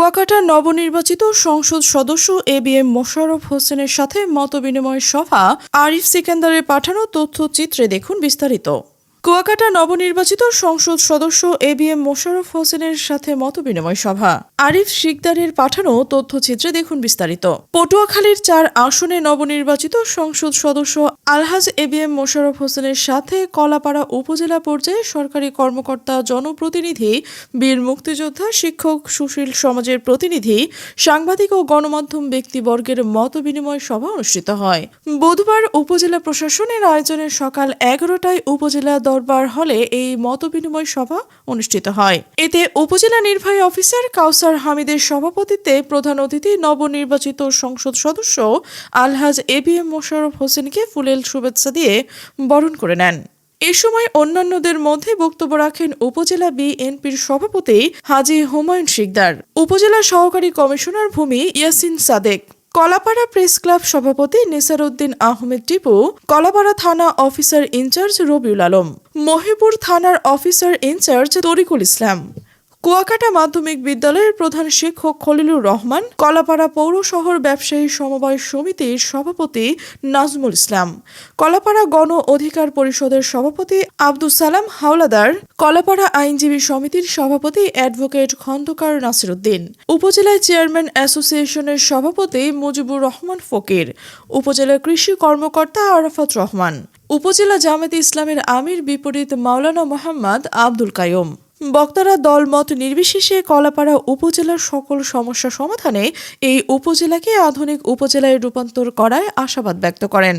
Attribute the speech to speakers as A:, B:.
A: কুয়াকাটা নবনির্বাচিত সংসদ সদস্য এবিএম মোশাররফ হোসেনের সাথে মতবিনিময় সভা। আরিফ সিকান্দারের পাঠানো তথ্যচিত্রে দেখুন বিস্তারিত। কুয়াকাটা নবনির্বাচিত সংসদ সদস্য এবিএম মোশাররফ হোসেনের সাথে মতবিনিময় সভা। আরিফ সিকদারের পাঠানো তথ্যচিত্রে দেখুন বিস্তারিত। পটুয়াখালীর 4 আসনে নবনির্বাচিত সংসদ সদস্য আলহাজ এবিএম মোশাররফ হোসেনের সাথে কলাপাড়া উপজেলা পর্যায়ে সরকারি কর্মকর্তা, জনপ্রতিনিধি, বীর মুক্তিযোদ্ধা, শিক্ষক, সুশীল সমাজের প্রতিনিধি, সাংবাদিক ও গণমাধ্যম ব্যক্তিবর্গের মতবিনিময় সভা অনুষ্ঠিত হয়। বুধবার উপজেলা প্রশাসনের আয়োজনে সকাল 11টায় উপজেলা দরবার হলে এই মতবিনিময় সভা অনুষ্ঠিত হয়। এতে উপজেলা নির্বাহী অফিসার কাউসার হামিদের সভাপতিত্বে প্রধান অতিথি নবনির্বাচিত সংসদ সদস্য আলহাজ এবিএম মোশাররফ হোসেনকে ফুলেল শুভেচ্ছা দিয়ে বরণ করে নেন। এ সময় অন্যান্যদের মধ্যে বক্তব্য রাখেন উপজেলা বিএনপির সভাপতি হাজী হুমায়ুন শিকদার, উপজেলা সহকারী কমিশনার ভূমি ইয়াসিন সাদেক, কলাপাড়া প্রেস ক্লাব সভাপতি নেসার উদ্দিন আহমেদ টিপু, কলাপাড়া থানা অফিসার ইনচার্জ রবিউল আলম, মহিপুর থানার অফিসার ইনচার্জ তরিকুল ইসলাম, কুয়াকাটা মাধ্যমিক বিদ্যালয়ের প্রধান শিক্ষক খলিলুর রহমান, কলাপাড়া পৌর শহর ব্যবসায়ী সমবায় সমিতির সভাপতি নাজমুল ইসলাম, কলাপাড়া গণ অধিকার পরিষদের সভাপতি আব্দুস সালাম হাওলাদার, কলাপাড়া আইনজীবী সমিতির সভাপতি অ্যাডভোকেট খন্দকার নাসিরউদ্দিন, উপজেলা চেয়ারম্যান অ্যাসোসিয়েশনের সভাপতি মুজিবুর রহমান ফকির, উপজেলা কৃষি কর্মকর্তা আরাফাত রহমান, উপজেলা জামায়াতে ইসলামের আমির বিপরীত মাওলানা মোহাম্মদ আব্দুল কাইয়ুম। বক্তারা দলমত নির্বিশেষে কলাপাড়া উপজেলার সকল সমস্যা সমাধানে এই উপজেলাকে আধুনিক উপজেলায় রূপান্তর করায় আশাবাদ ব্যক্ত করেন।